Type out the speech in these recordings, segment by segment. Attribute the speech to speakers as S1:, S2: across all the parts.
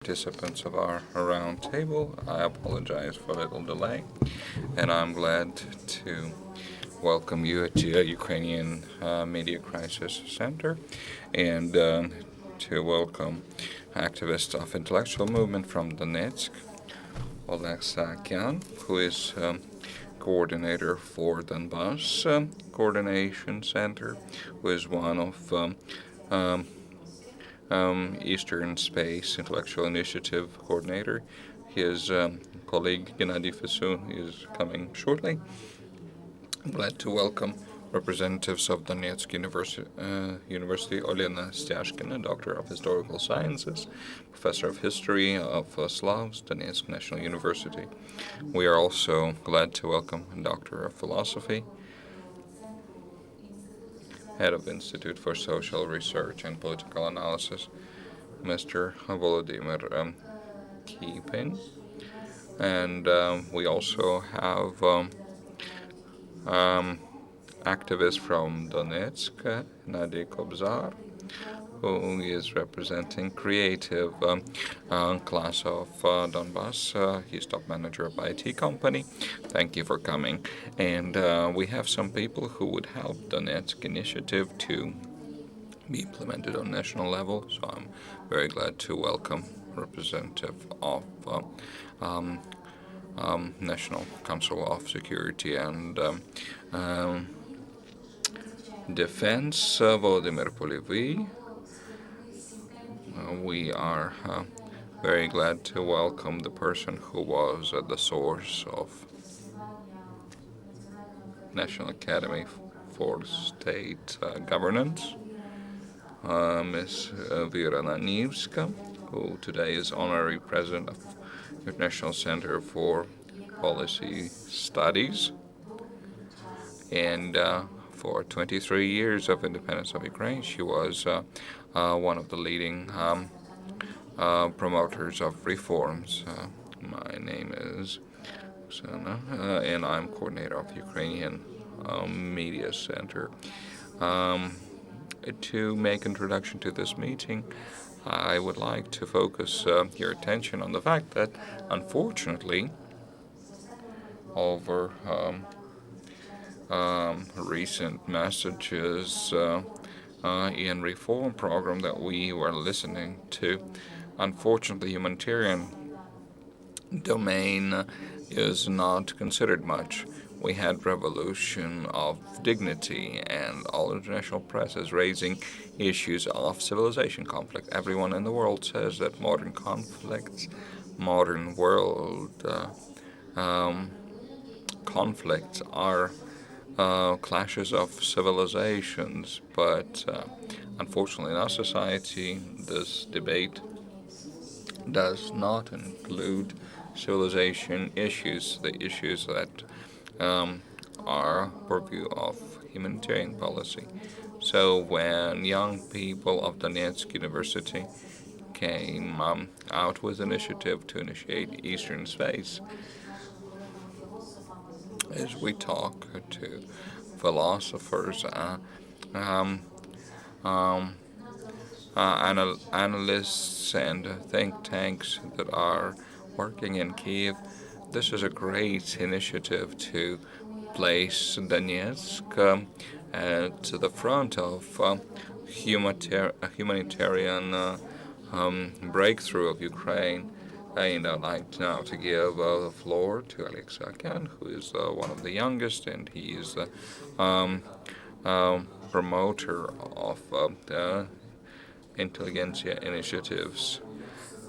S1: Participants of our round table. I apologize for the little delay, and I'm glad to welcome you at the Ukrainian Media Crisis Center and to welcome activists of intellectual movement from Donetsk, Oleg Saakyan, who is coordinator for Donbas Coordination Center, who is one of Eastern Space Intellectual Initiative Coordinator. His colleague Gennadiy Fisun is coming shortly. I'm glad to welcome representatives of Donetsk University, Olena Stiazhkina, Doctor of Historical Sciences, Professor of History of Slavs, Donetsk National University. We are also glad to welcome Doctor of Philosophy, Head of Institute for Social Research and Political Analysis, Mr. Volodymyr Kipenj. And we also have activist from Donetsk, Gennadiy who is representing creative class of Donbas. He's top manager of IT company. Thank you for coming. And we have some people who would help Donetsk initiative to be implemented on national level. So I'm very glad to welcome representative of National Council of Security and Defense, Volodymyr Polevyi. We are very glad to welcome the person who was at the source of National Academy for State Governance, Ms. Vira Nanivska, who today is honorary president of International Center for Policy Studies, and for 23 years of independence of Ukraine, she was one of the leading promoters of reforms. My name is Oksana, and I'm coordinator of the Ukrainian Media Center. To make introduction to this meeting, I would like to focus your attention on the fact that, unfortunately, over recent messages in reform program that we were listening to, unfortunately, humanitarian domain is not considered much. We had revolution of dignity, and all international press is raising issues of civilization conflict. Everyone in the world says that modern conflicts, modern world conflicts are clashes of civilizations, but unfortunately in our society this debate does not include civilization issues, the issues that are purview of humanitarian policy. So when young people of Donetsk University came out with initiative to initiate Eastern Space, as we talk to philosophers, analysts and think tanks that are working in Kiev, this is a great initiative to place Donetsk to the front of humanitarian breakthrough of Ukraine. And I'd like now to give the floor to Oleg Saakyan, who is one of the youngest, and he is the promoter of the intelligentsia initiatives.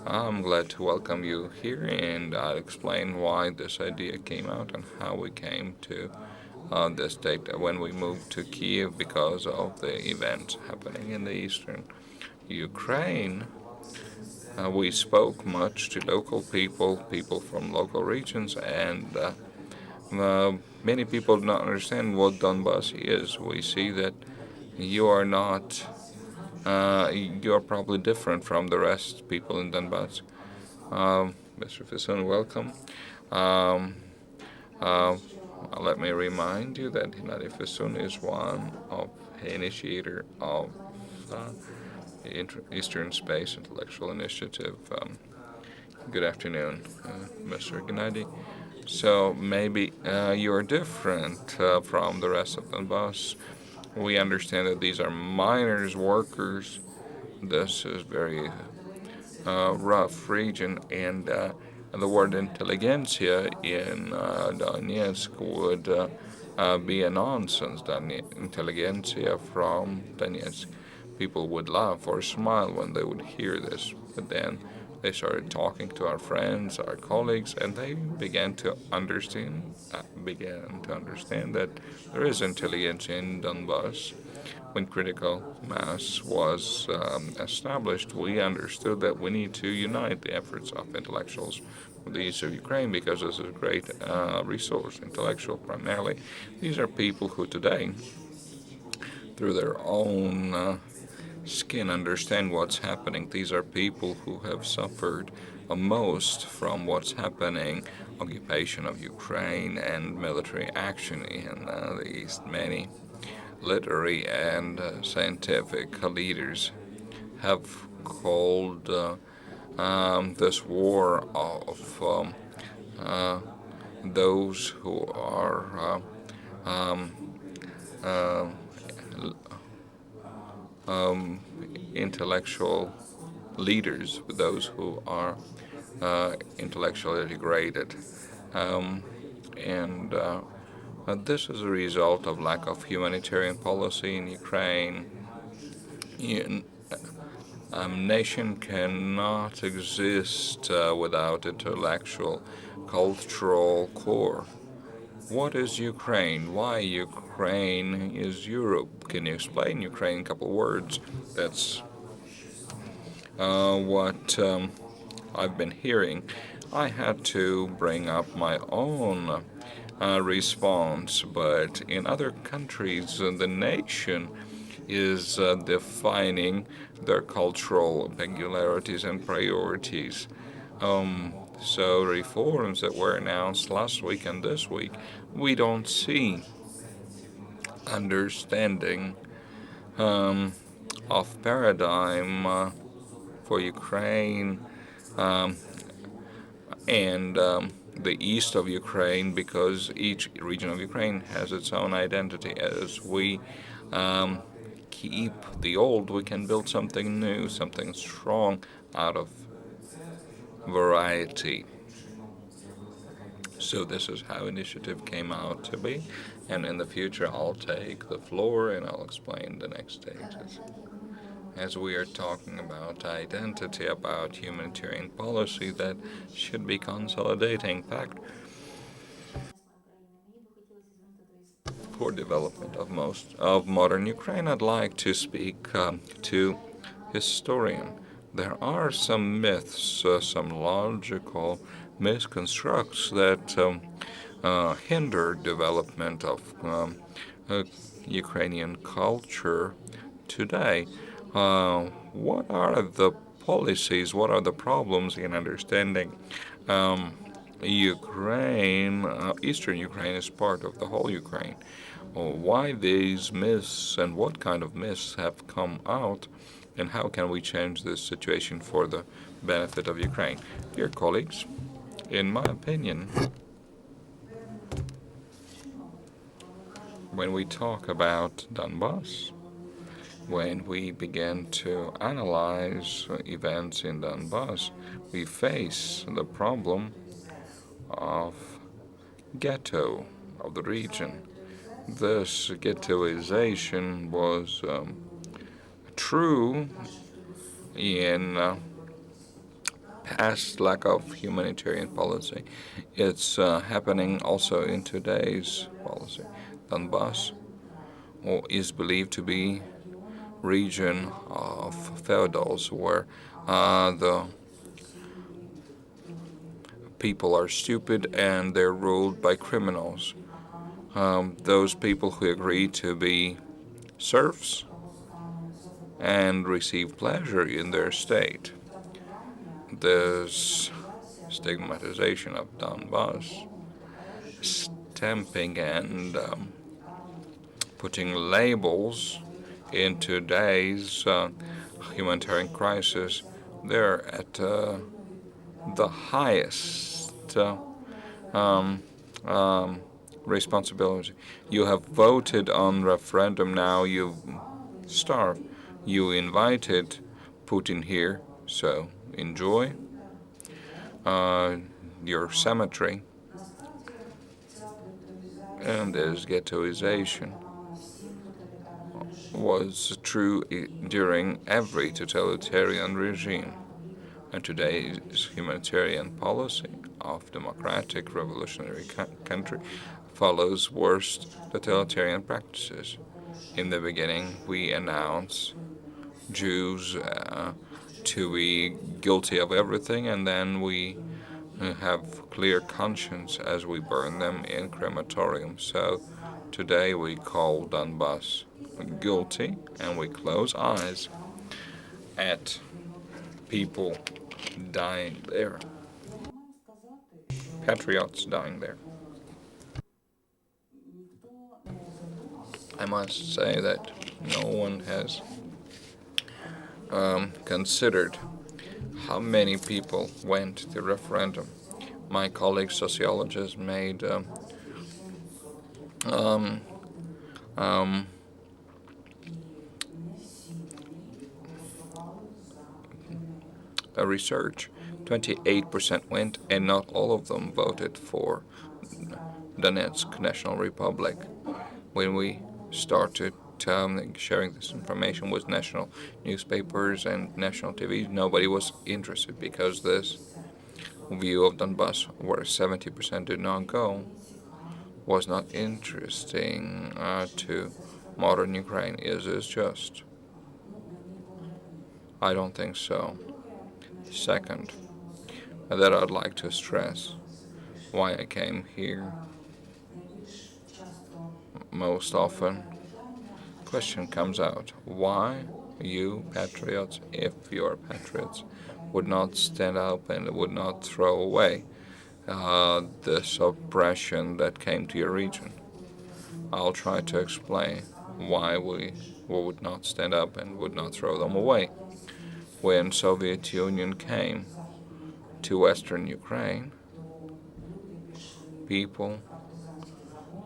S1: I'm glad to welcome you here, and I'll explain why this idea came out and how we came to this date when we moved to Kiev because of the events happening in the eastern Ukraine. We spoke much to local people from local regions, and many people do not understand what Donbas is. We see that you are not, you are probably different from the rest people in Donbas. Mr. Fisun, welcome. Let me remind you that Gennadiy Fisun is one of the initiator of Eastern Space Intellectual Initiative Good afternoon, Mr. Gennadiy. So maybe you're different from the rest of Donbas. We understand that these are miners, workers. This is very rough region, and the word intelligentsia in Donetsk would be a nonsense. Intelligentsia from Donetsk. People would laugh or smile when they would hear this, but then they started talking to our friends, our colleagues, and they began to understand that there is intelligentsia in Donbas. When critical mass was established, we understood that we need to unite the efforts of intellectuals from the east of Ukraine because this is a great resource, intellectual primarily. These are people who today, through their own skin, understand what's happening. These are people who have suffered most from what's happening, occupation of Ukraine and military action in the east. Many literary and scientific leaders have called this war of uh, those who are um, uh, um, intellectual leaders, those who are intellectually degraded. Um, and this is a result of lack of humanitarian policy in Ukraine. Nation cannot exist without intellectual, cultural core. What is Ukraine? Why Ukraine is Europe? Can you explain Ukraine in a couple of words? That's what I've been hearing. I had to bring up my own response, but in other countries, the nation is defining their cultural peculiarities and priorities. So reforms that were announced last week and this week, we don't see understanding um, of paradigm for Ukraine um, and the east of Ukraine, because each region of Ukraine has its own identity. As we um, keep the old, we can build something new, something strong out of variety. So this is how initiative came out to be, and in the future I'll take the floor and I'll explain the next stages. As we are talking about identity, about humanitarian policy that should be consolidating fact for development of most of modern Ukraine, I'd like to speak to historian. There are some myths, some logical misconstructs that hinder development of uh, Ukrainian culture today. What are the policies? What are the problems in understanding Ukraine? Eastern Ukraine is part of the whole Ukraine. Why these myths and what kind of myths have come out, and how can we change this situation for the benefit of Ukraine? Dear colleagues, in my opinion, when we talk about Donbas, when we begin to analyze events in Donbas, we face the problem of ghetto of the region. This ghettoization was true in past lack of humanitarian policy. It's happening also in today's policy. Donbas is believed to be region of feudals where the people are stupid and they're ruled by criminals. Those people who agree to be serfs and receive pleasure in their state. This stigmatization of Donbas, stamping and putting labels in today's humanitarian crisis, they're at the highest um, um, responsibility. You have voted on referendum. Now you starve. You invited Putin here, so enjoy uh, your cemetery. And this ghettoization was true during every totalitarian regime. And today's humanitarian policy of democratic revolutionary country follows worst totalitarian practices. In the beginning, we announce Jews to be guilty of everything, and then we have clear conscience as we burn them in crematoriums. So today we call Donbas guilty, and we close eyes at people dying there, patriots dying there. I must say that no one has considered how many people went to the referendum. My colleague sociologists made um, um, a research. 28% went, and not all of them voted for Donetsk National Republic. When we started sharing this information with national newspapers and national TV, nobody was interested because this view of Donbas, where 70% did not go, was not interesting to modern Ukraine. Is this just? I don't think so. Second, that I'd like to stress why I came here most often. Question comes out: why you patriots, if you're patriots, would not stand up and would not throw away this oppression that came to your region? I'll try to explain why we would not stand up and would not throw them away. When Soviet Union came to Western Ukraine, people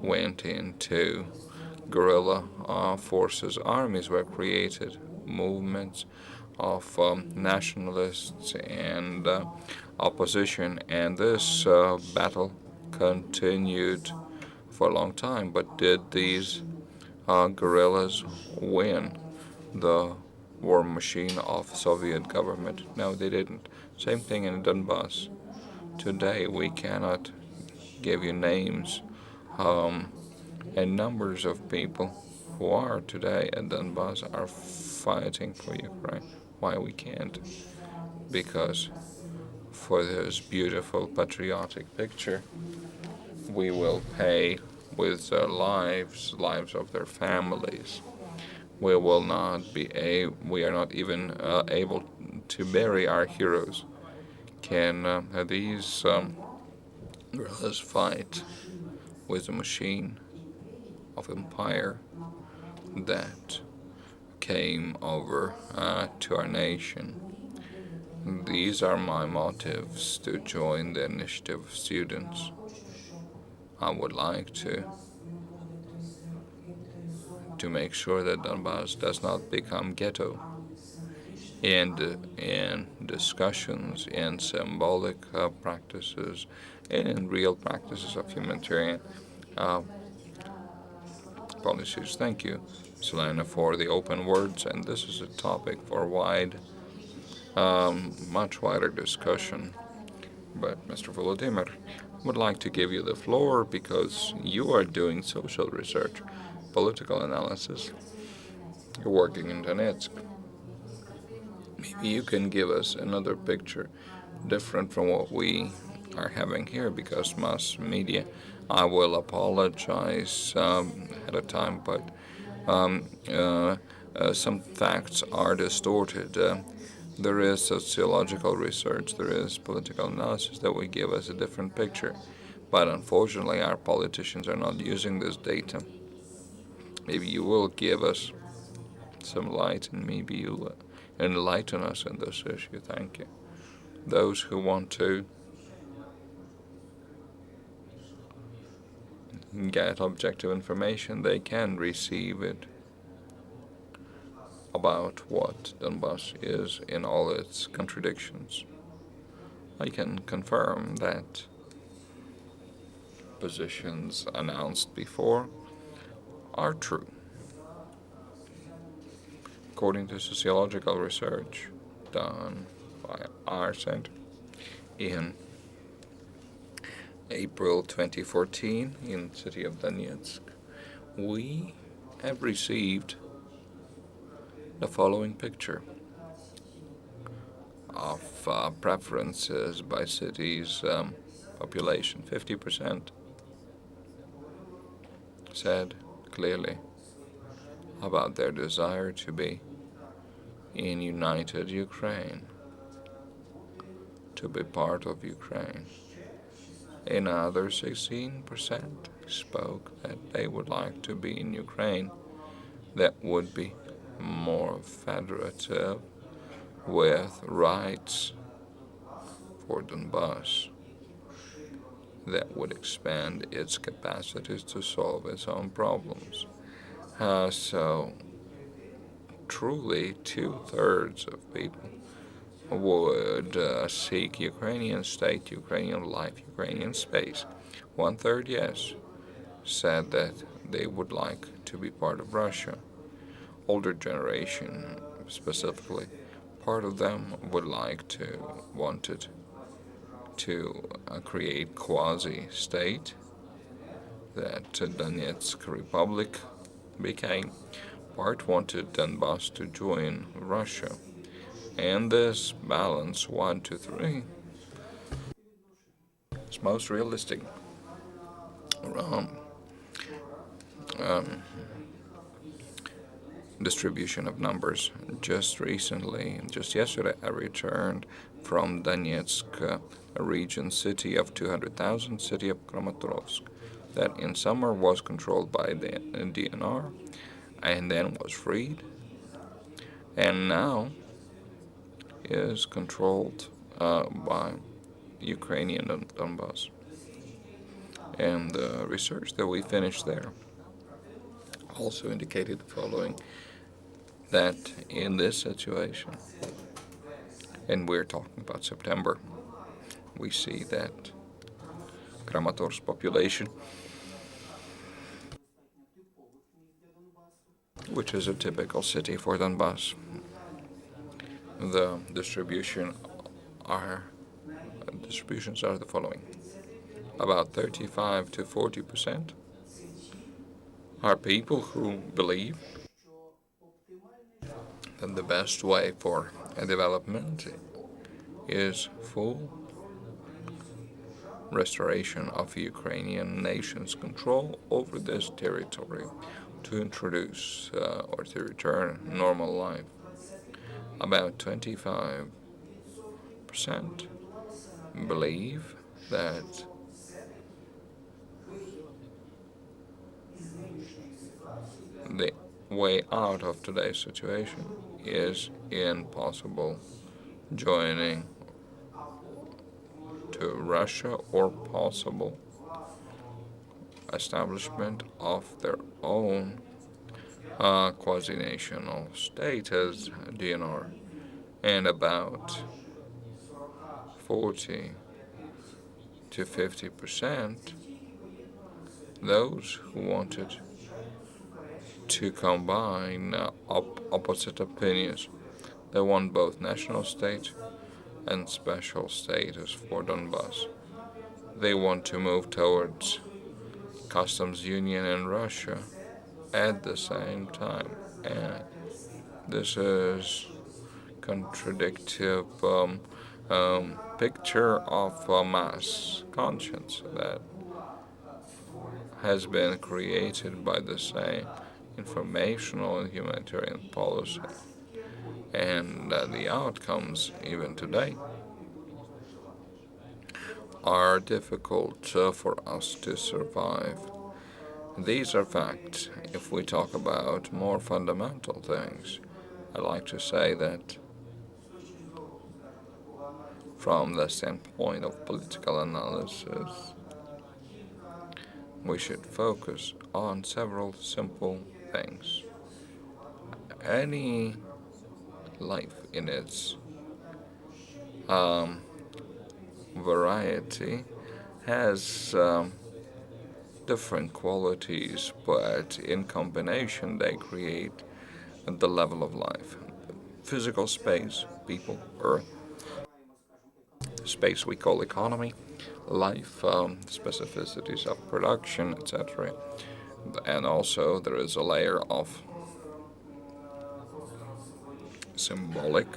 S1: went into guerrilla forces. Armies were created, movements of nationalists and opposition, and this battle continued for a long time. But did these guerrillas win the war machine of Soviet government? No, they didn't. Same thing in Donbas. Today we cannot give you names and numbers of people who are today at Donbas are fighting for Ukraine. Why we can't? Because for this beautiful patriotic picture, we will pay with their lives of their families. We will not be we are not even able to bury our heroes. Can these guerrillas fight with the machine of empire that came over to our nation? These are my motives to join the initiative of students. I would like to make sure that Donbas does not become ghetto. And in discussions, in symbolic practices, and in real practices of humanitarian uh, policies. Thank you, Selena, for the open words, and this is a topic for much wider discussion. But Mr. Volodymyr, I would like to give you the floor because you are doing social research, political analysis. You're working in Donetsk. Maybe you can give us another picture different from what we are having here because mass media, I will apologize ahead of time, but some facts are distorted. There is sociological research, there is political analysis that will give us a different picture. But unfortunately, our politicians are not using this data. Maybe you will give us some light and maybe you'll enlighten us in this issue. Thank you. Those who want to get objective information, they can receive it about what Donbas is in all its contradictions. I can confirm that positions announced before are true. According to sociological research done by our center in April 2014 in the city of Donetsk, we have received the following picture of preferences by cities' population. 50% said clearly about their desire to be in united Ukraine, to be part of Ukraine. Another 16% spoke that they would like to be in Ukraine that would be more federative with rights for Donbas that would expand its capacities to solve its own problems. So truly 2/3 of people would seek Ukrainian state, Ukrainian life, Ukrainian space. 1/3, yes, said that they would like to be part of Russia. Older generation, specifically, part of them would like to, wanted to create quasi-state that Donetsk Republic became. Part wanted Donbas to join Russia. And this balance, 1 to 3, is most realistic. Um, distribution of numbers. Just yesterday, I returned from Donetsk region, city of 200,000, city of Kramatorsk, that in summer was controlled by the DNR and then was freed, and now is controlled by Ukrainian Donbas. And the research that we finished there also indicated the following, that in this situation, and we're talking about September, we see that Kramatorsk population, which is a typical city for Donbas, the distributions are the following. About 35 to 40% are people who believe that the best way for a development is full restoration of Ukrainian nation's control over this territory to introduce or to return normal life. About 25% believe that the way out of today's situation is in possible joining to Russia or possible establishment of their own quasi-national state as DNR, and about 40 to 50% those who wanted to combine opposite opinions. They want both national state and special status for Donbas. They want to move towards customs union in Russia at the same time. And this is contradictive picture of mass conscience that has been created by the same informational and humanitarian policy. And the outcomes, even today, are difficult for us to survive. These are facts. If we talk about more fundamental things, I like to say that from the standpoint of political analysis, we should focus on several simple things. Any life in its um, variety has different qualities, but in combination they create the level of life. Physical space, people, earth, space we call economy, life, specificities of production, etc. And also there is a layer of symbolic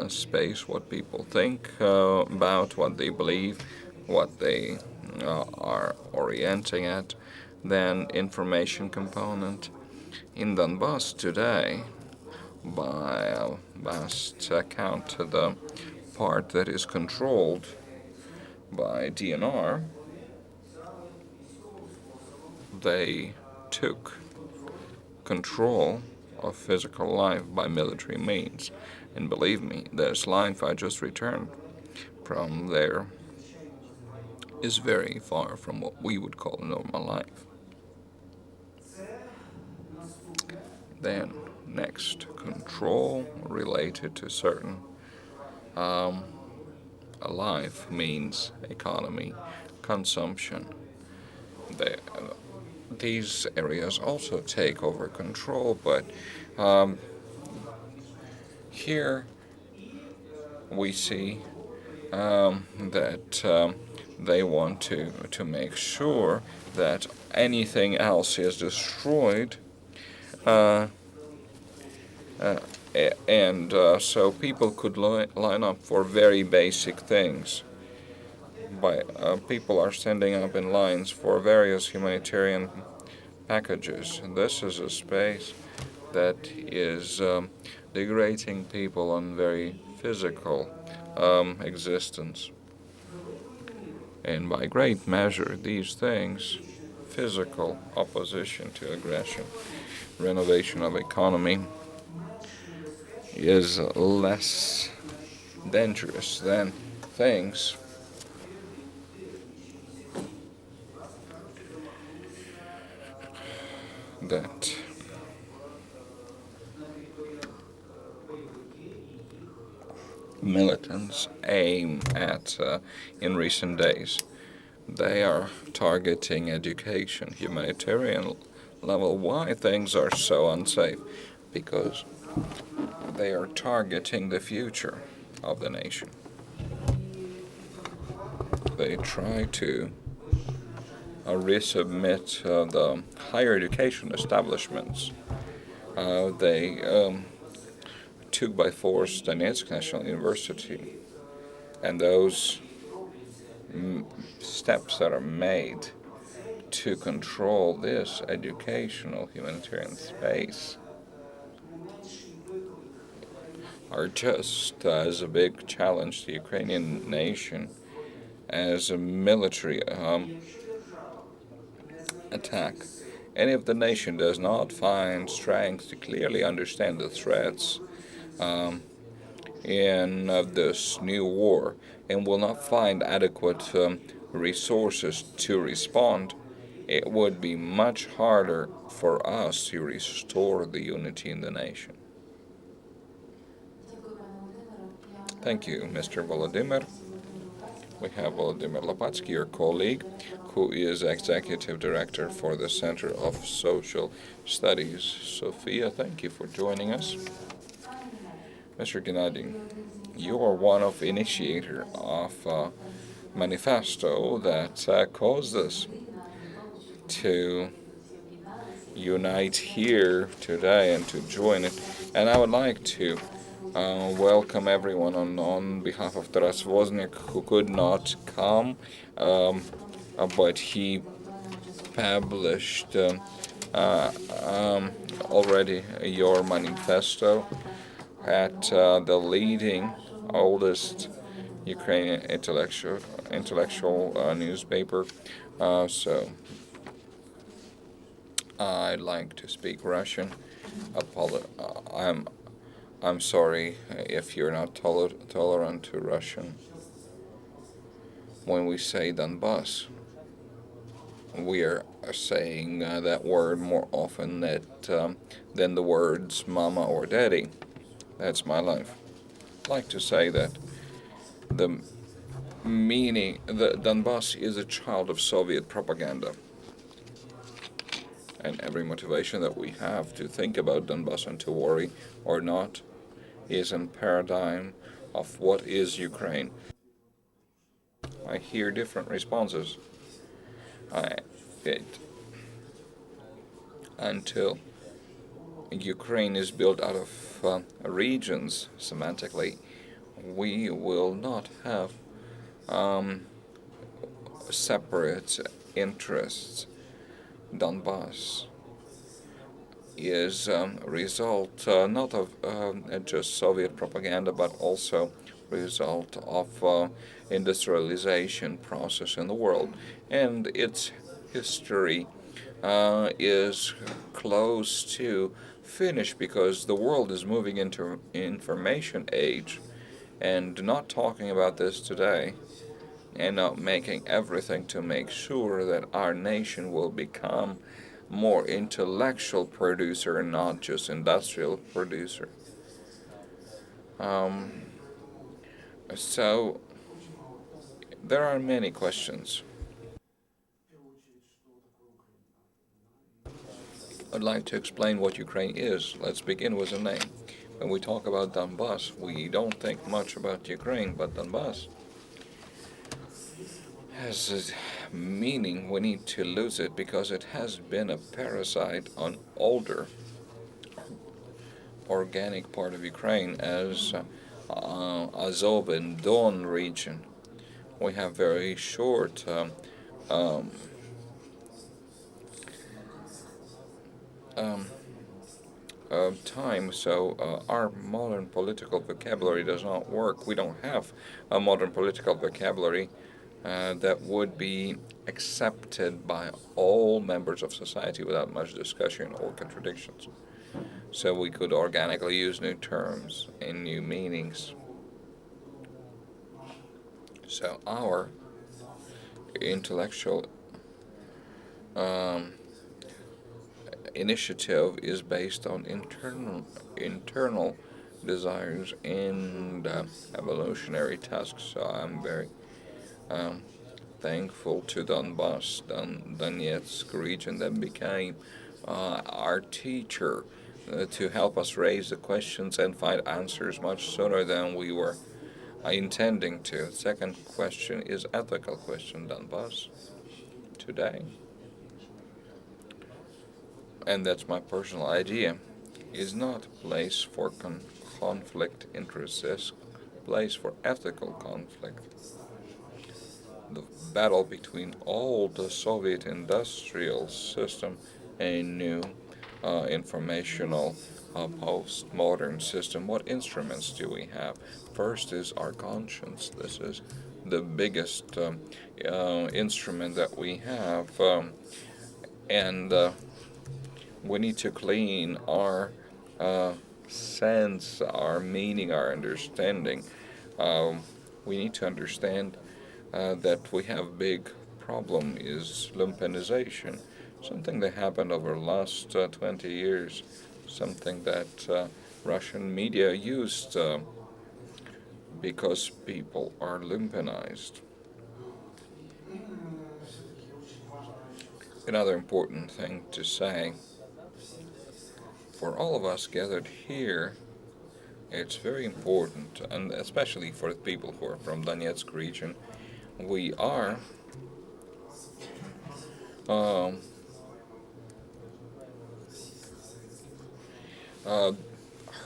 S1: space, what people think about, what they believe, what they are orienting at. Then information component. In Donbas today, by a vast count, the part that is controlled by DNR, they took control of physical life by military means. And believe me, this life I just returned from there is very far from what we would call normal life. Then, next, control related to certain life means economy, consumption. They, these areas also take over control, but um, here we see that they want to make sure that anything else is destroyed, uh, uh, and so people could line up for very basic things. People are standing up in lines for various humanitarian packages. This is a space that is degrading people on very physical existence. And by great measure, these things, physical opposition to aggression, renovation of economy, is less dangerous than things that militants aim at in recent days. They are targeting education, humanitarian level. Why things are so unsafe? Because they are targeting the future of the nation. They try to resubmit the higher education establishments. They took by force Donetsk National University, and those steps that are made to control this educational humanitarian space are just as a big challenge to the Ukrainian nation as a military attack. And if the nation does not find strength to clearly understand the threats in this new war and will not find adequate resources to respond, it would be much harder for us to restore the unity in the nation. Thank you, Mr. Volodymyr. We have Volodymyr Lupatsiy, your colleague, who is Executive Director for the Center of Social Studies. Sofia, thank you for joining us. Mr. Gennadiy, you are one of initiator of a manifesto that caused us to unite here today and to join it. And I would like to welcome everyone on behalf of Taras Vozniak, who could not come, but he published already your manifesto at the leading, oldest Ukrainian intellectual newspaper. So I'd like to speak Russian. I'm sorry if you're not tolerant to Russian. When we say Donbas, we are saying that word more often than the words mama or daddy. That's my life. I like to say that the the Donbas is a child of Soviet propaganda, and every motivation that we have to think about Donbas and to worry or not is in paradigm of what is Ukraine. I hear different responses. I, it, until Ukraine is built out of regions semantically, we will not have um, separate interests. Donbas is a result not of just Soviet propaganda, but also result of industrialization process in the world, and its history is close to finish because the world is moving into information age, and not talking about this today and not making everything to make sure that our nation will become more intellectual producer and not just industrial producer. Um, so there are many questions. I'd like to explain what Ukraine is. Let's begin with the name. When we talk about Donbas, we don't think much about Ukraine, but Donbas has a meaning. We need to lose it because it has been a parasite on older organic part of Ukraine as Azov and Don region. We have very short um, um, time, so our modern political vocabulary does not work. We don't have a modern political vocabulary that would be accepted by all members of society without much discussion or contradictions. So we could organically use new terms and new meanings. So our intellectual um, initiative is based on internal desires and evolutionary tasks. So I'm very um, thankful to Donetsk region that became our teacher to help us raise the questions and find answers much sooner than we were intending to. Second question is ethical question, Donbas today, and that's my personal idea, is not a place for conflict interests, it's a place for ethical conflict. The battle between old Soviet industrial system and new informational post-modern system. What instruments do we have? First is our conscience. This is the biggest instrument that we have, and we need to clean our sense, our meaning, our understanding. Um, we need to understand that we have big problem is lumpenization, something that happened over the last 20 years, something that Russian media used because people are lumpenized. Another important thing to say for all of us gathered here, it's very important, and especially for the people who are from Donetsk region, we are um, uh,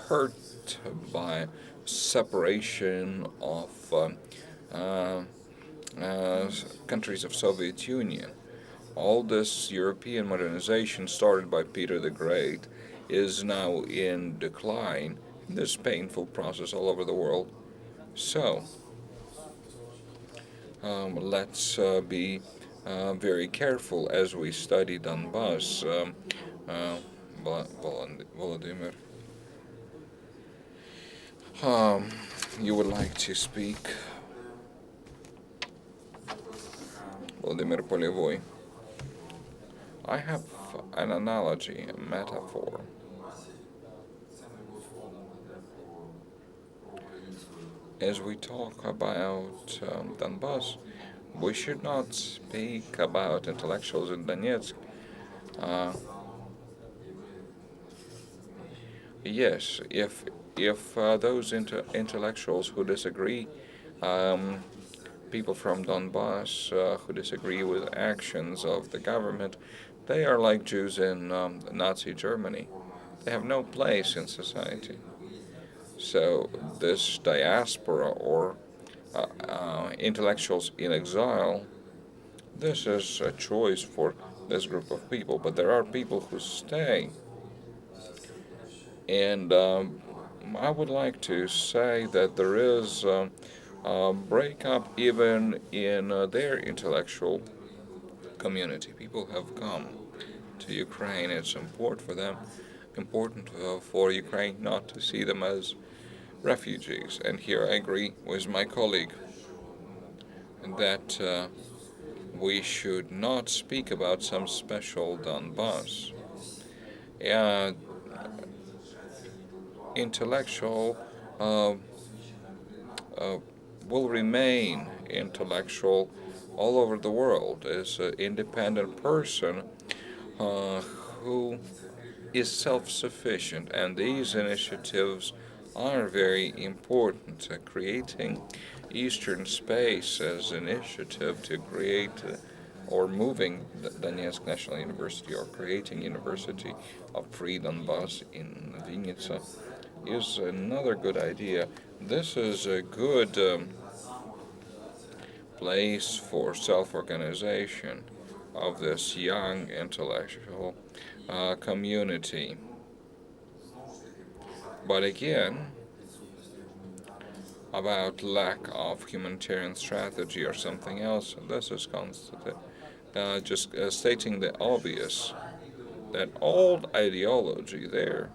S1: hurt by separation of uh, uh, countries of Soviet Union. All this European modernization started by Peter the Great is now in decline. This painful process all over the world. So let's be very careful as we study Donbas. Uh, Volodymyr Um, you would like to speak, Volodymyr Polevyi? I have an analogy, a metaphor. As we talk about Donbas, we should not speak about intellectuals in Donetsk. Uh, yes, if those intellectuals who disagree, um, people from Donbas who disagree with actions of the government, they are like Jews in Nazi Germany. They have no place in society. So this diaspora or intellectuals in exile, this is a choice for this group of people. But there are people who stay, and I would like to say that there is a breakup even in their intellectual community. People have come to Ukraine. It's important for Ukraine not to see them as refugees. And here I agree with my colleague that we should not speak about some special Donbas. Uh, Intellectual uh, uh, will remain intellectual all over the world as an independent person who is self-sufficient, and these initiatives are very important. Creating Eastern Space as an initiative to create or moving the Donetsk National University or creating University of Free Donbas in Vinnytsia is another good idea. This is a good place for self-organization of this young intellectual community. But again, about lack of humanitarian strategy or something else, this is just stating the obvious, that old ideology there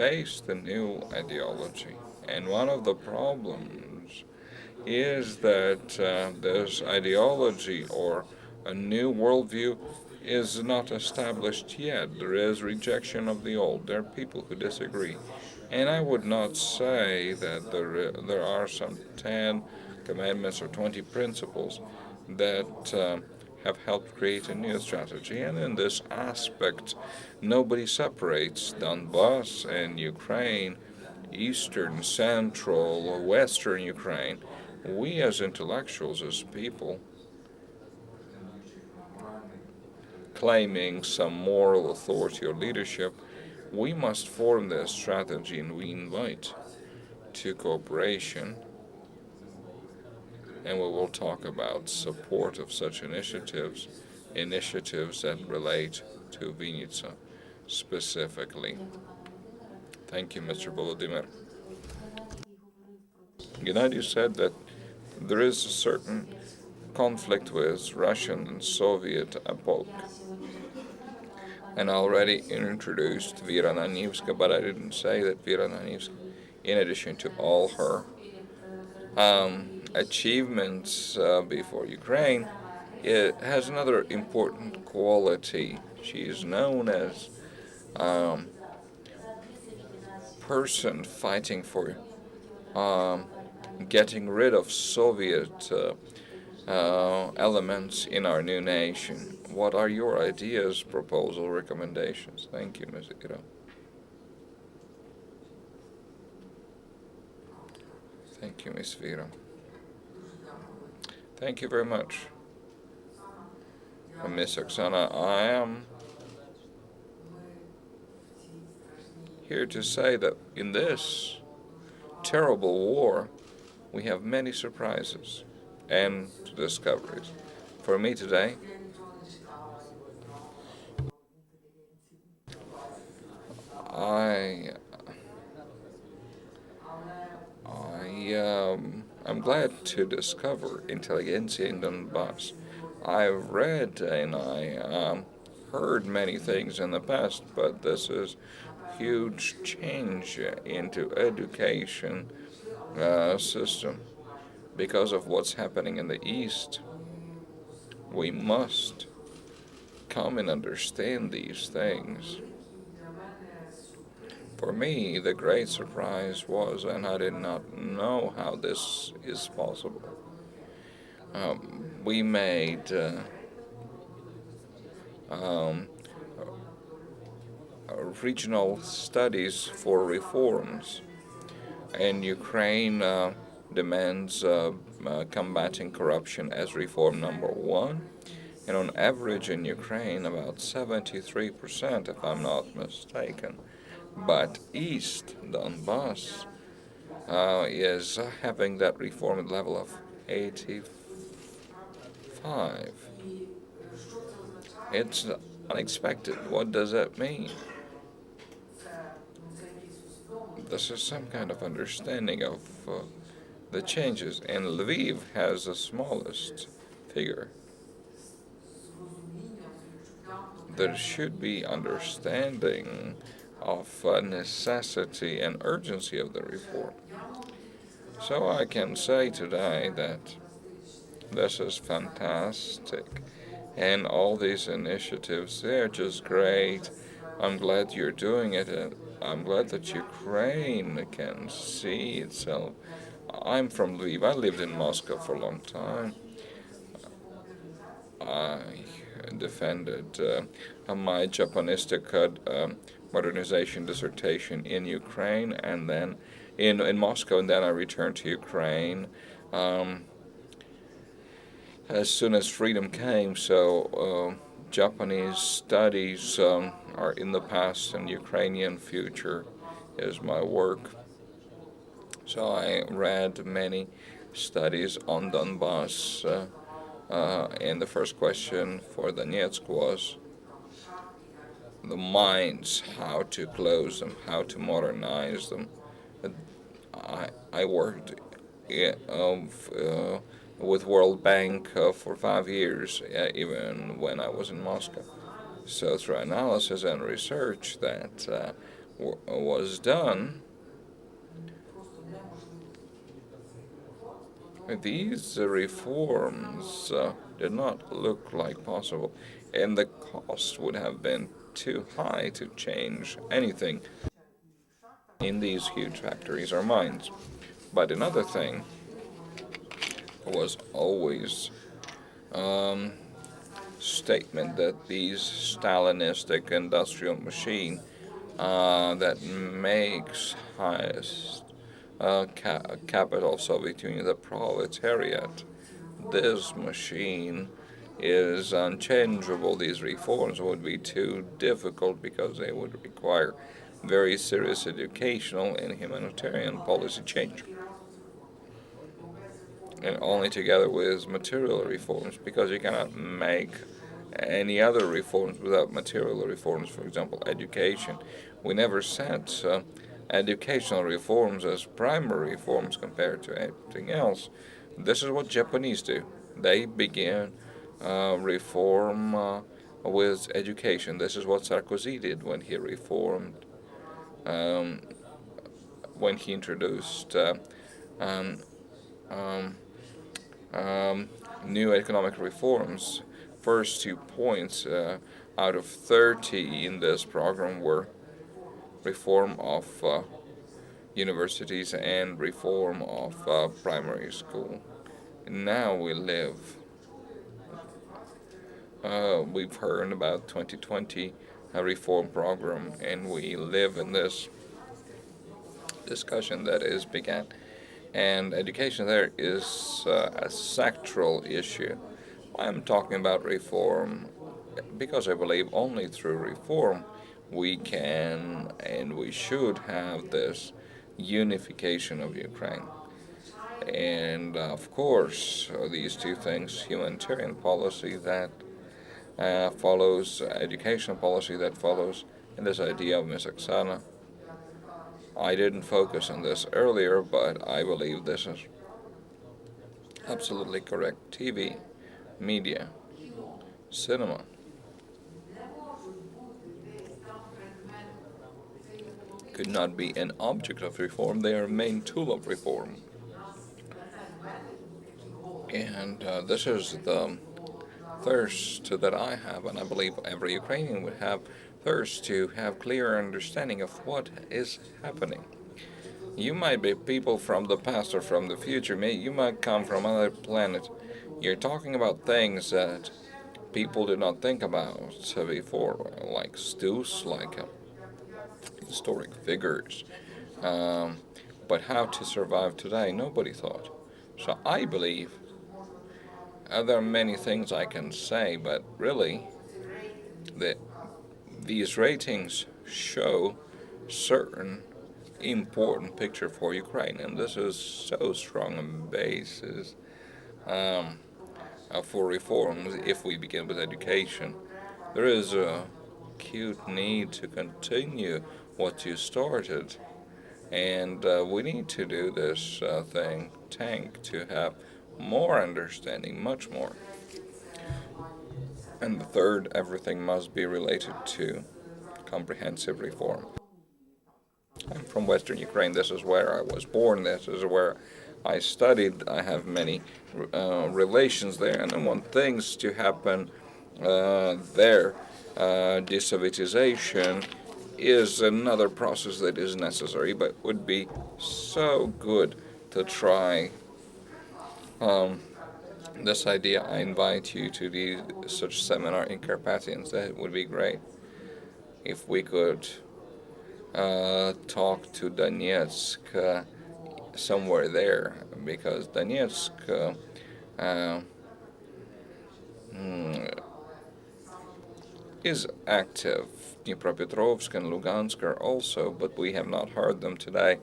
S1: faced the new ideology. And one of the problems is that this ideology or a new worldview is not established yet. There is rejection of the old. There are people who disagree. And I would not say that there are some 10 commandments or 20 principles that have helped create a new strategy. And in this aspect, nobody separates Donbas and Ukraine, Eastern, Central, Western Ukraine. We as intellectuals, as people, claiming some moral authority or leadership, we must form this strategy and we invite to cooperation, and we will talk about support of such initiatives, initiatives that relate to Vinnytsia specifically. Thank you, Mr. Volodymyr. Gennadiy said that there is a certain conflict with Russian and Soviet epoch. And I already introduced Vira Nanivska, but I didn't say that Vira Nanivska, in addition to all her achievements before Ukraine, it has another important quality. She is known as um, person fighting for um, getting rid of Soviet elements in our new nation. What are your ideas, proposal, recommendations? Thank you, Ms. Ira. Thank you, Ms. Vira. Thank you very much. Ms. Oksana, I am here to say that in this terrible war, we have many surprises and discoveries. For me today, I I'm glad to discover intelligentsia in Donbas. I've read and I heard many things in the past, but this is huge change into education system because of what's happening in the East. We must come and understand these things. For me, the great surprise was, and I did not know how this is possible. We made um, regional studies for reforms, and Ukraine demands combating corruption as reform number one. And on average in Ukraine, about 73%, if I'm not mistaken. But East Donbas is having that reform level of 85. It's unexpected. What does that mean? This is some kind of understanding of the changes, and Lviv has the smallest figure. There should be understanding of necessity and urgency of the reform. So I can say today that this is fantastic, and all these initiatives, they're just great. I'm glad you're doing it, and I'm glad that Ukraine can see itself. I'm from Lviv. I lived in Moscow for a long time. I defended my Japanistic modernization dissertation in Ukraine, and then in Moscow, and then I returned to Ukraine um, as soon as freedom came. So Japanese studies are in the past, and Ukrainian future is my work. So I read many studies on Donbas, and the first question for Donetsk was the mines, how to close them, how to modernize them. I worked with World Bank for 5 years, even when I was in Moscow. So through analysis and research that was done, these reforms did not look like possible, and the cost would have been too high to change anything in these huge factories or mines. But another thing was always statement that these Stalinistic industrial machine that makes highest capital of Soviet Union, the proletariat, this machine is unchangeable. These reforms would be too difficult because they would require very serious educational and humanitarian policy change, and only together with material reforms, because you cannot make any other reforms without material reforms. For example, education. We never set educational reforms as primary reforms compared to everything else. This is what Japanese do. They begin reform with education. This is what Sarkozy did when he reformed, um, when he introduced um, um, um, new economic reforms. First 2 points out of 30 in this program were reform of universities and reform of primary school. Now we've heard about 2020 reform program, and we live in this discussion that is began. And education there is a sectoral issue. I'm talking about reform because I believe only through reform we can and we should have this unification of Ukraine. And of course, these two things, humanitarian policy that follows, educational policy that follows, and this idea of Ms. Oksana. I didn't focus on this earlier, but I believe this is absolutely correct. TV, media, cinema, could not be an object of reform, they are a main tool of reform. And this is the thirst that I have, and I believe every Ukrainian would have thirst to have clear understanding of what is happening. You might be people from the past or from the future. You might come from another planet. You're talking about things that people did not think about before, like stews, like historic figures. Um, but how to survive today, nobody thought. So I believe there are many things I can say, but really, that these ratings show certain important picture for Ukraine, and this is so strong a basis um, for reforms. If we begin with education, there is a acute need to continue what you started, and we need to do this tank to have more understanding, much more. And the third, everything must be related to comprehensive reform. I'm from Western Ukraine. This is where I was born. This is where I studied. I have many relations there, and I want things to happen there. Desovietization is another process that is necessary, but would be so good to try this idea. I invite you to such seminar in Carpathians. That would be great if we could talk to Donetsk somewhere there, because Donetsk uh, mm, is active. Dnipropetrovsk and Lugansk are also, but we have not heard them today.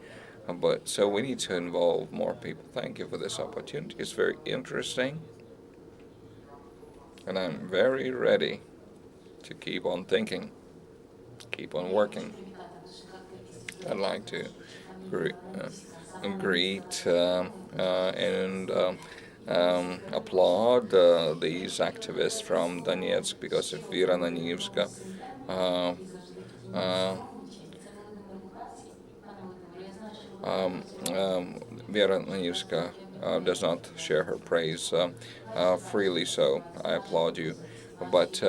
S1: But so we need to involve more people. Thank you for this opportunity. It's very interesting, and I'm very ready to keep on thinking, keep on working. I'd like to greet and applaud these activists from Donetsk because of Vira Nanivska. Uh, uh, um, Vira Nanivska does not share her praise freely, so I applaud you. But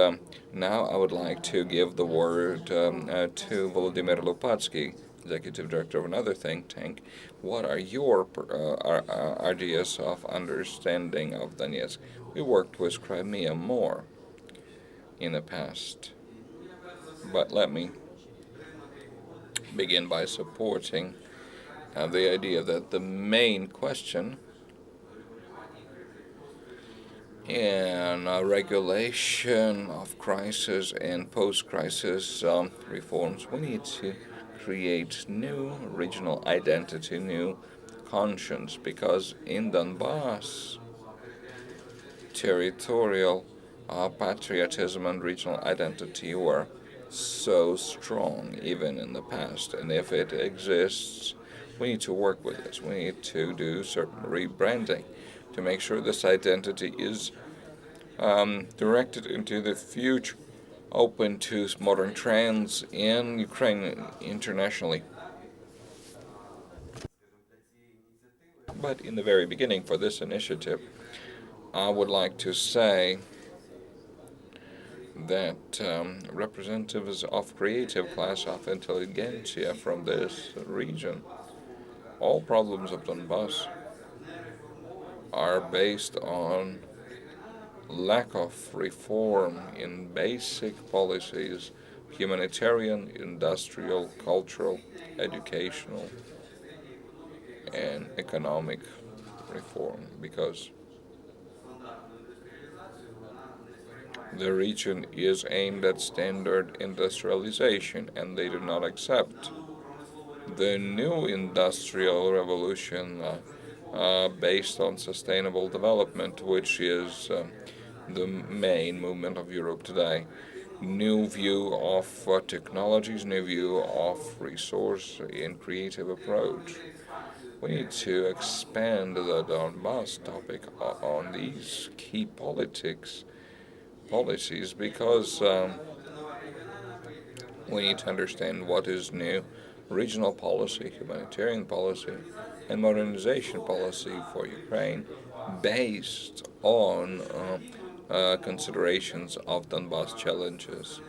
S1: now I would like to give the word to Volodymyr Lupatsiy, executive director of another think tank. What are your ideas of understanding of Donetsk? We worked with Crimea more in the past, but let me begin by supporting the idea that the main question in regulation of crisis and post-crisis reforms, we need to create new regional identity, new conscience, because in Donbas, territorial patriotism and regional identity were so strong even in the past, and if it exists, we need to work with this. We need to do certain rebranding to make sure this identity is directed into the future, open to modern trends in Ukraine internationally. But in the very beginning, for this initiative, I would like to say that representatives of creative class of intelligentsia from this region, all problems of Donbas are based on lack of reform in basic policies, humanitarian, industrial, cultural, educational, and economic reform, because the region is aimed at standard industrialization and they do not accept the new industrial revolution based on sustainable development, which is the main movement of Europe today. New view of technologies, new view of resource and creative approach. We need to expand the Donbas topic on these key policies, because we need to understand what is new regional policy, humanitarian policy, and modernization policy for Ukraine based on considerations of Donbas challenges.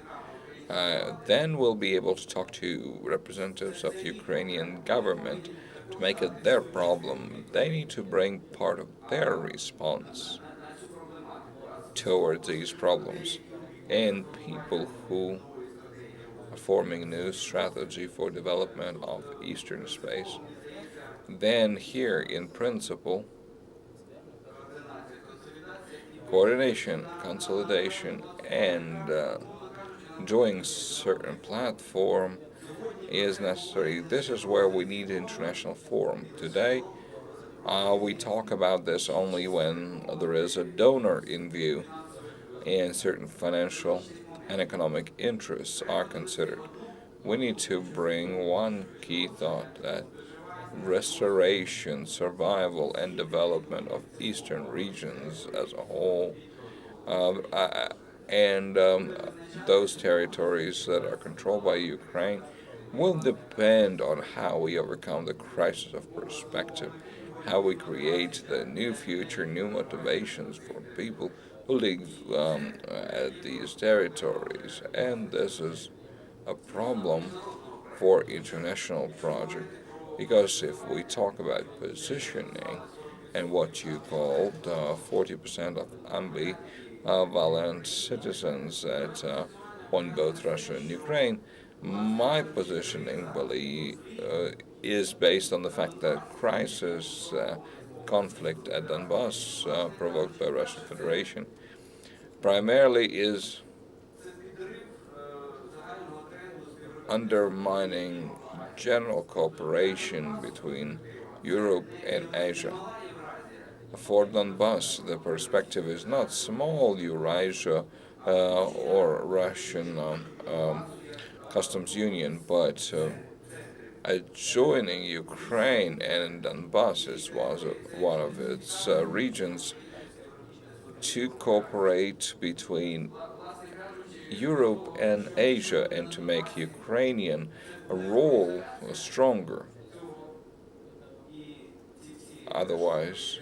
S1: Then we'll be able to talk to representatives of Ukrainian government to make it their problem. They need to bring part of their response towards these problems, and people who are forming a new strategy for development of eastern space. Then here, in principle, coordination, consolidation, and doing certain platform is necessary. This is where we need international forum. Today, we talk about this only when there is a donor in view and certain financial and economic interests are considered. We need to bring one key thought that restoration, survival, and development of eastern regions as a whole, uh, uh, and those territories that are controlled by Ukraine, will depend on how we overcome the crisis of perspective, how we create the new future, new motivations for people who live at these territories. And this is a problem for international project because if we talk about positioning and what you called 40% of ambivalent citizens that want both Russia and Ukraine, my positioning is based on the fact that crisis conflict at Donbas provoked by Russian Federation primarily is undermining general cooperation between Europe and Asia. For Donbas, the perspective is not small Eurasia or Russian customs union, but joining Ukraine and Donbas was one of its regions to cooperate between Europe and Asia and to make Ukrainian role stronger. Otherwise,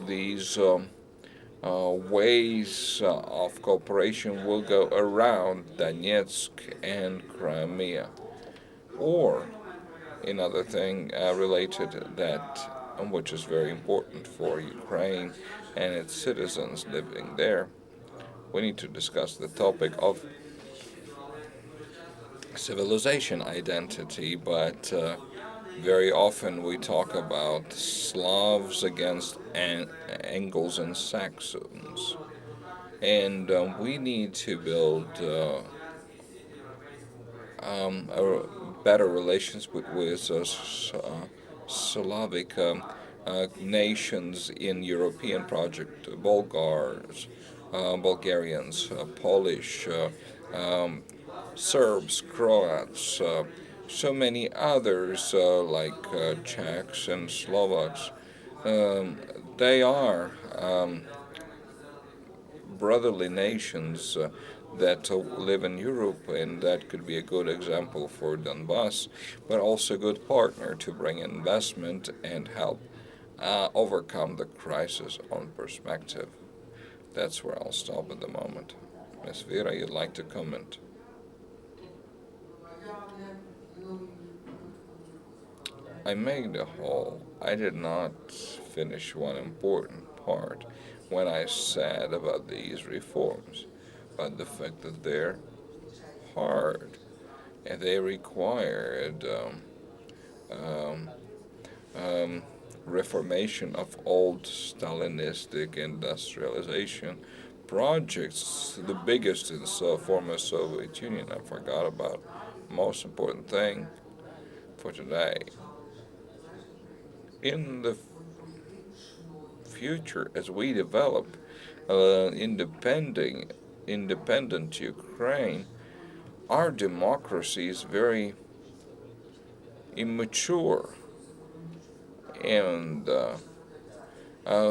S1: these ways of cooperation will go around Donetsk and Crimea. Or another thing related that, which is very important for Ukraine and its citizens living there, we need to discuss the topic of civilization identity, but very often we talk about Slavs against Angles and Saxons. And we need to build better relations with Slavic nations in European project, Bulgarians, Polish, um, Serbs, Croats, so many others like Czechs and Slovaks. Um, they are brotherly nations that live in Europe, and that could be a good example for Donbass, but also a good partner to bring investment and help overcome the crisis on perspective. That's where I'll stop at the moment. Ms. Vira, you'd like to comment? I made a whole. I did not finish one important part when I said about these reforms, but the fact that they're hard and they required um, um, reformation of old Stalinistic industrialization projects, the biggest in the former Soviet Union. I forgot about most important thing for today. In the future, as we develop independent Ukraine, our democracy is very immature, and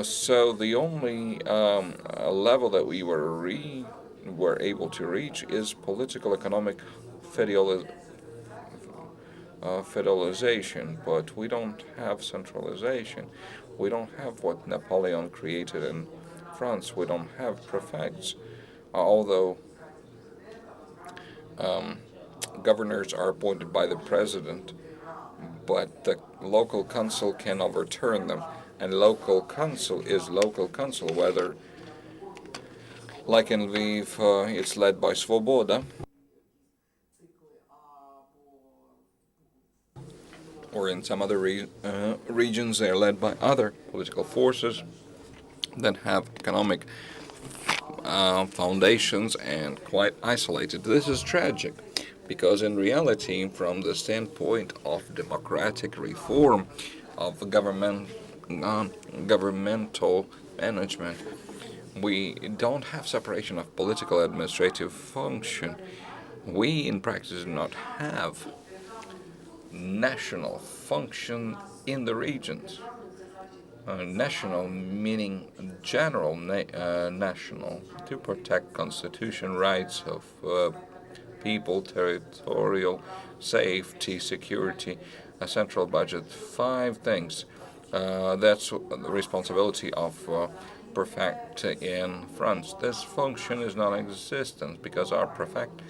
S1: so the only level that we were able to reach is political economic federalism, federalization, but we don't have centralization. We don't have what Napoleon created in France. We don't have prefects, although um, governors are appointed by the president, but the local council can overturn them. And local council is local council, whether, like in Lviv, it's led by Svoboda, or in some other regions they are led by other political forces that have economic foundations and quite isolated. This is tragic because, in reality, from the standpoint of democratic reform of governmental management, we don't have separation of political administrative function. We, in practice, do not have national function in the regions. National meaning general, national, to protect constitution rights of people, territorial safety, security, a central budget. Five things. That's the responsibility of prefect in France. This function is non-existent because our prefect,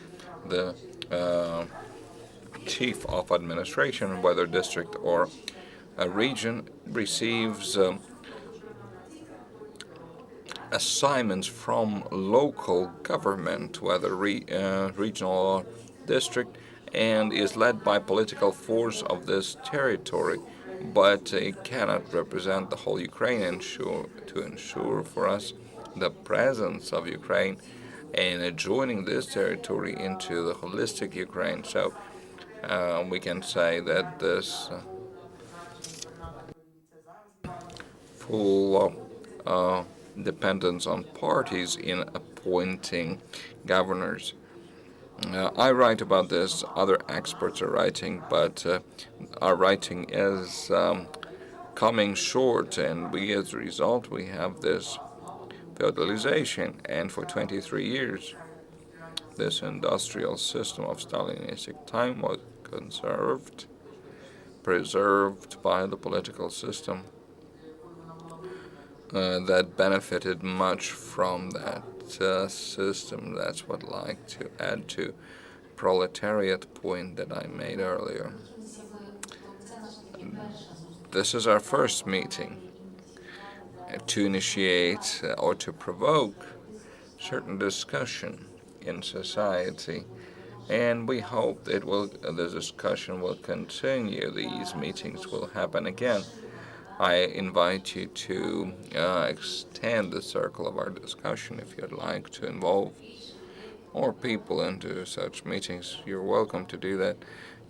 S1: the chief of administration, whether district or a region, receives assignments from local government, whether regional or district, and is led by political force of this territory, but it cannot represent the whole Ukraine to ensure for us the presence of Ukraine and joining this territory into the holistic Ukraine. So we can say that this full dependence on parties in appointing governors. I write about this, other experts are writing, but our writing is coming short, and as a result, we have this feudalization. And for 23 years, this industrial system of Stalinistic time was preserved by the political system that benefited much from that system. That's what I'd like to add to proletariat point that I made earlier. This is our first meeting to initiate or to provoke certain discussion in society, and we hope that the discussion will continue. These meetings will happen again. I invite you to extend the circle of our discussion. If you'd like to involve more people into such meetings, you're welcome to do that.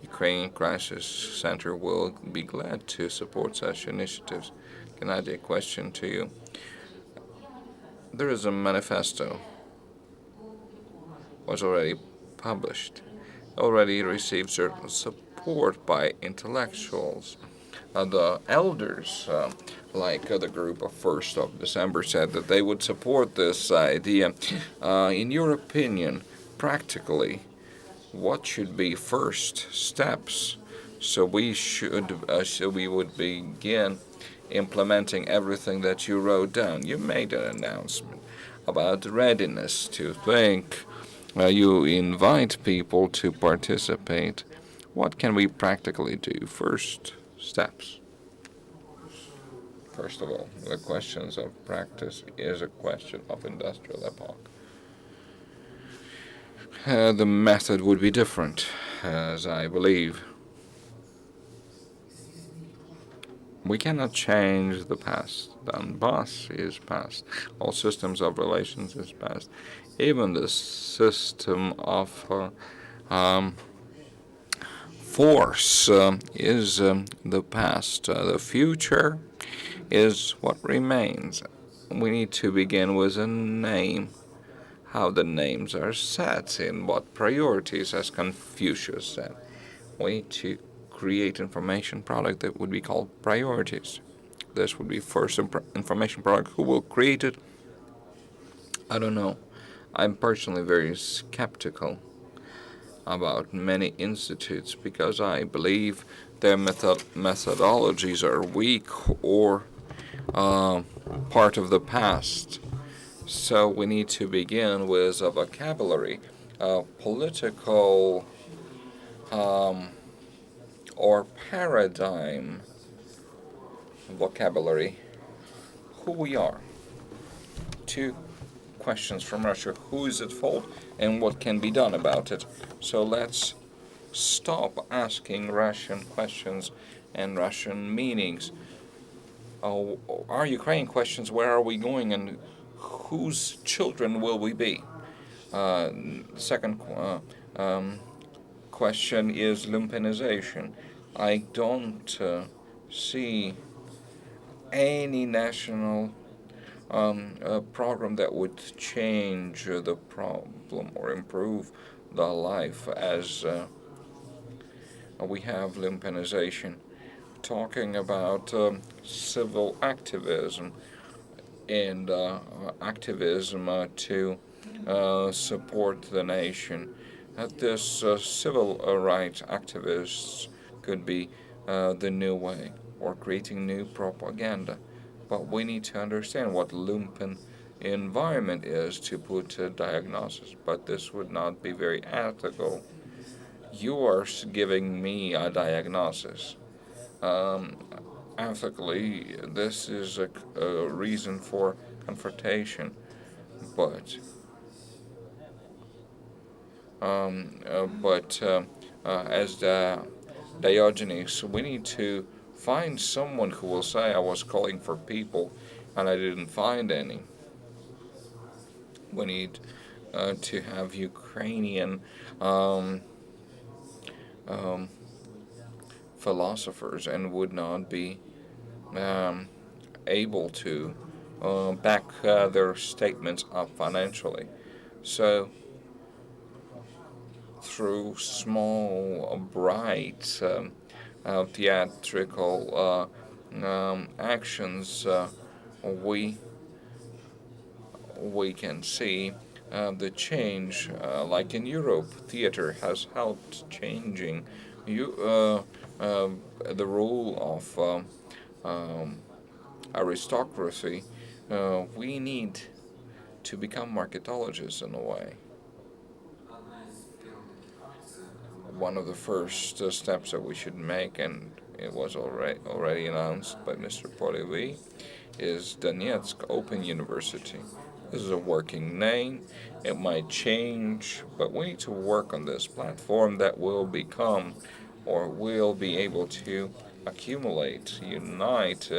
S1: Ukrainian Crisis Center will be glad to support such initiatives. Gennadiy, a question to you. There is a manifesto, was already published, already received certain support by intellectuals. The elders, like the group of 1st of December, said that they would support this idea. In your opinion, practically, what should be first steps so we would begin implementing everything that you wrote down? You made an announcement about readiness to think. You invite people to participate. What can we practically do? First steps. First of all, the questions of practice is a question of industrial epoch. The method would be different, as I believe. We cannot change the past. Donbas is past. All systems of relations is past. Even the system of force is the past. The future is what remains. We need to begin with a name, how the names are set, and what priorities, as Confucius said. We need to create information product that would be called priorities. This would be first information product. Who will create it? I don't know. I'm personally very skeptical about many institutes because I believe their methodologies are weak or uh, part of the past. So we need to begin with a vocabulary, political um, or paradigm vocabulary, who we are. Two questions from Russia: who is at fault and what can be done about it? So let's stop asking Russian questions and Russian meanings. Our Ukrainian questions: where are we going and whose children will we be? Uh, Second question is lumpenization. I don't see any national program that would change the problem or improve the life as we have lumpenization. Talking about civil activism and activism to support the nation. This civil rights activists could be the new way or creating new propaganda. But we need to understand what lumpen environment is to put a diagnosis. But this would not be very ethical. You are giving me a diagnosis. Um, Ethically, this is a reason for confrontation. But as the Diogenes, we need to find someone who will say, I was calling for people and I didn't find any. We need to have Ukrainian um, um, philosophers and would not be um, able to back their statements up financially. So, through small, bright, theatrical actions, we we can see the change. Like in Europe, theater has helped changing the rule of aristocracy. We need to become marketologists in a way. One of the first steps that we should make, and it was already announced by Mr. Polevyi, is Donetsk Open University. This is a working name. It might change, but we need to work on this platform that will become or will be able to accumulate, unite,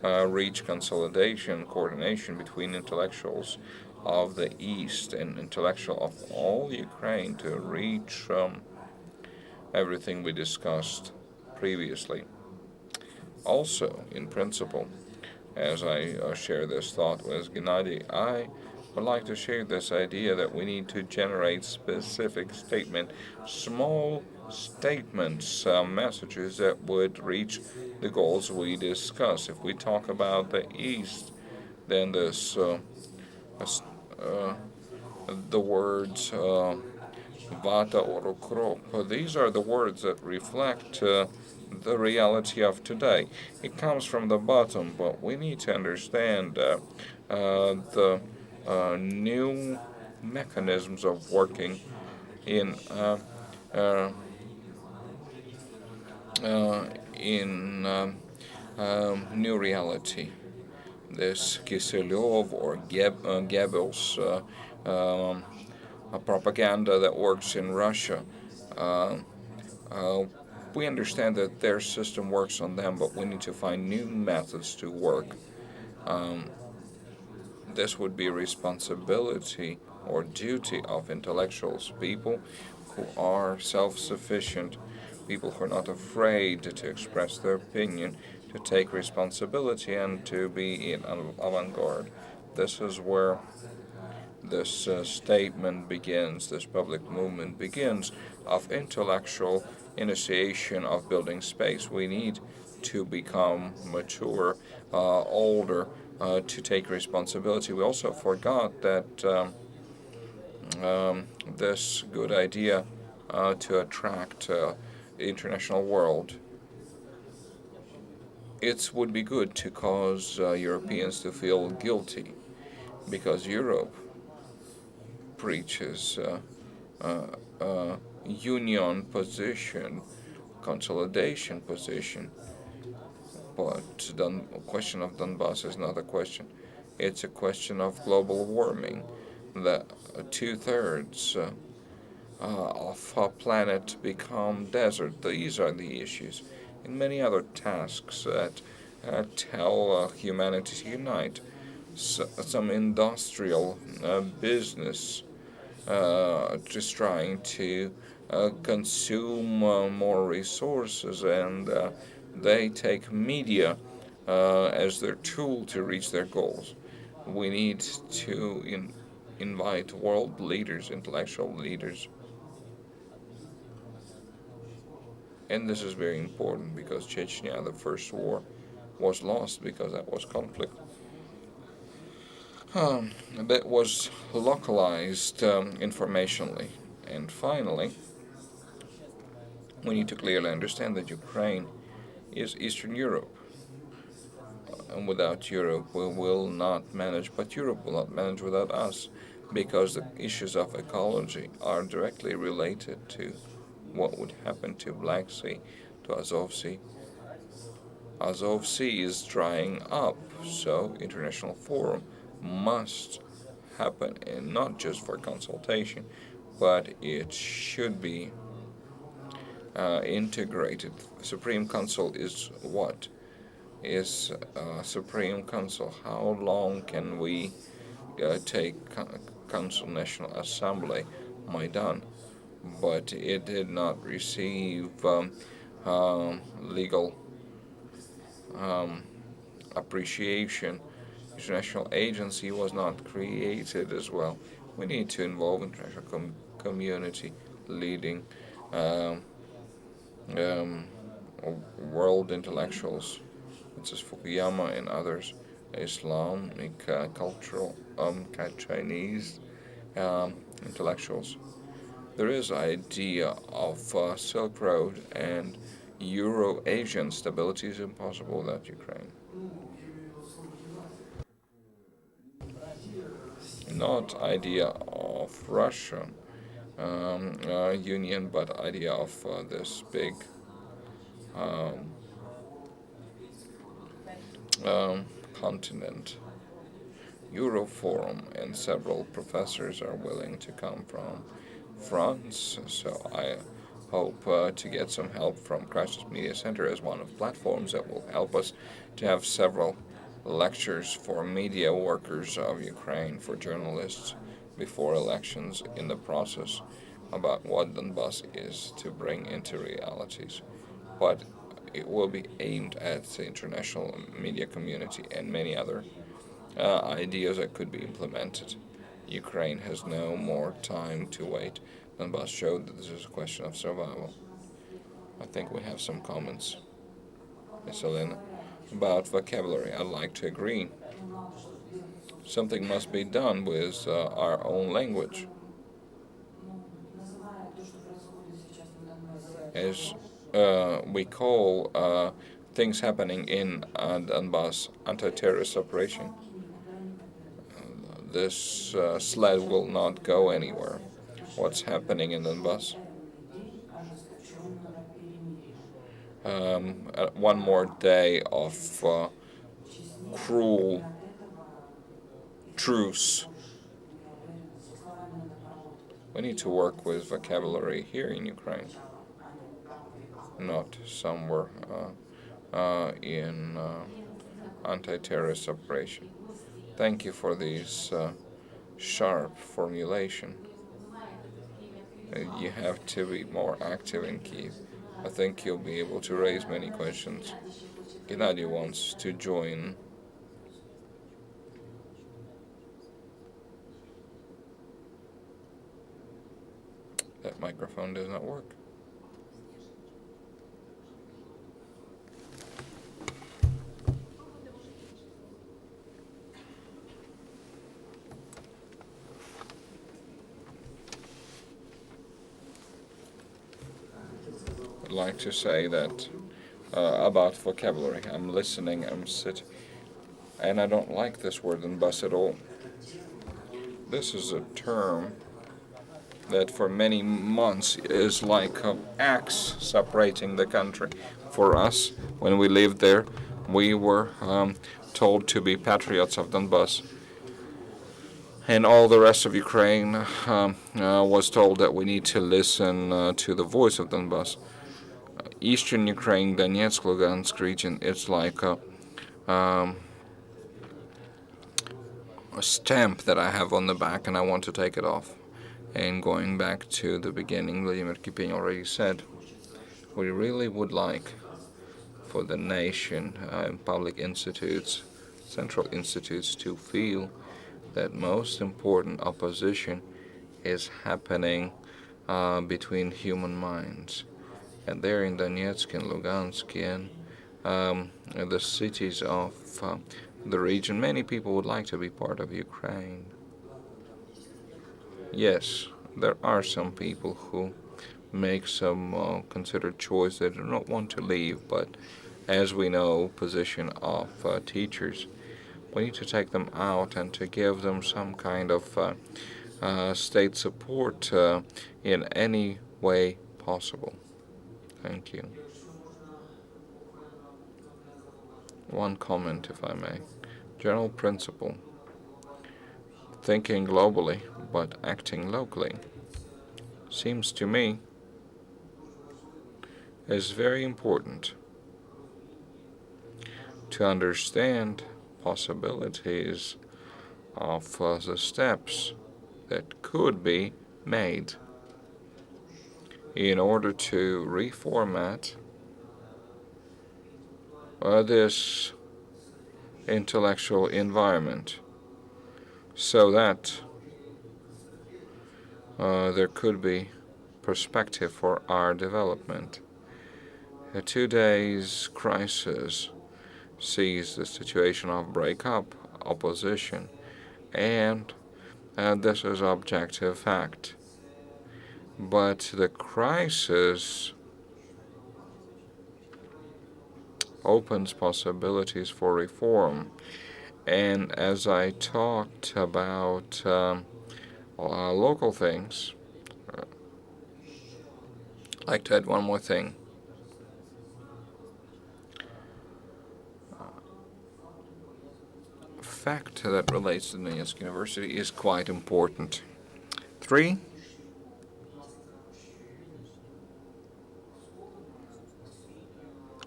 S1: reach consolidation, coordination between intellectuals of the East and intellectual of all Ukraine to reach everything we discussed previously. Also, in principle, as I share this thought with Gennadiy, I would like to share this idea that we need to generate specific statement, small statements, messages that would reach the goals we discuss. If we talk about the East, then this uh, the words vata or ukrop. These are the words that reflect the reality of today. It comes from the bottom, but we need to understand the new mechanisms of working in uh, new reality. This Kiselyov or Goebbels propaganda that works in Russia. Uh, uh, we understand that their system works on them, but we need to find new methods to work. Um, this would be responsibility or duty of intellectuals, people who are self-sufficient, people who are not afraid to express their opinion, to take responsibility and to be in avant-garde. This is where this statement begins, this public movement begins of intellectual initiation of building space. We need to become mature, older, to take responsibility. We also forgot that this good idea to attract the international world. It would be good to cause Europeans to feel guilty because Europe preaches union position, consolidation position, but the question of Donbas is not a question. It's a question of global warming. The two-thirds of our planet become desert. These are the issues. And many other tasks that tell humanity to unite. Some industrial business just trying to consume more resources, and they take media as their tool to reach their goals. We need to invite world leaders, intellectual leaders, and this is very important because Chechnya, the first war, was lost because that was conflict that was localized informationally. And finally, we need to clearly understand that Ukraine is Eastern Europe. And without Europe, we will not manage, but Europe will not manage without us, because the issues of ecology are directly related to what would happen to Black Sea, to Azov Sea. Azov Sea is drying up, so international forum must happen, and not just for consultation, but it should be integrated. Supreme Council is what? Is Supreme Council. How long can we take Council National Assembly, Maidan? But it did not receive legal appreciation. International agency was not created as well. We need to involve international community leading um, um, world intellectuals, such as Fukuyama and others, Islamic, cultural, Chinese intellectuals. There is idea of Silk Road and Euro-Asian stability is impossible without Ukraine. Not idea of Russian union, but idea of this big um, continent. Euroforum, and several professors are willing to come from France, so I hope to get some help from Crisis Media Center as one of platforms that will help us to have several lectures for media workers of Ukraine, for journalists before elections, in the process about what Donbas is, to bring into realities. But it will be aimed at the international media community and many other ideas that could be implemented. Ukraine has no more time to wait. Donbas showed that this is a question of survival. I think we have some comments, Ms. Olena, about vocabulary. I'd like to agree. Something must be done with our own language. As we call things happening in Donbas anti-terrorist operation, this sled will not go anywhere. What's happening in Donbas? One more day of cruel truce. We need to work with vocabulary here in Ukraine, not somewhere in anti-terrorist operation. Thank you for this sharp formulation. You have to be more active in Kiev. I think you'll be able to raise many questions. Gennadiy wants to join. That microphone does not work. like to say that about vocabulary. I'm listening, I'm sitting, and I don't like this word Donbas at all. This is a term that for many months is like an axe separating the country. For us, when we lived there, we were told to be patriots of Donbas, and all the rest of Ukraine was told that we need to listen to the voice of Donbas. Eastern Ukraine, Donetsk, Lugansk region, it's like a stamp that I have on the back, and I want to take it off. And going back to the beginning, Volodymyr Kipenj already said, we really would like for the nation, public institutes, central institutes to feel that most important opposition is happening between human minds. And there in Donetsk and Lugansk and the cities of the region, many people would like to be part of Ukraine. Yes, there are some people who make some considered choice. They do not want to leave, but as we know, position of teachers, we need to take them out and to give them some kind of state support in any way possible. Thank you. One comment, if I may. General principle: thinking globally but acting locally seems to me is very important to understand possibilities of the steps that could be made in order to reformat this intellectual environment so that there could be perspective for our development. Today's crisis sees the situation of breakup, opposition, and this is objective fact. But the crisis opens possibilities for reform. And as I talked about local things, I'd like to add one more thing. Fact that relates to Donetsk University is quite important. 3.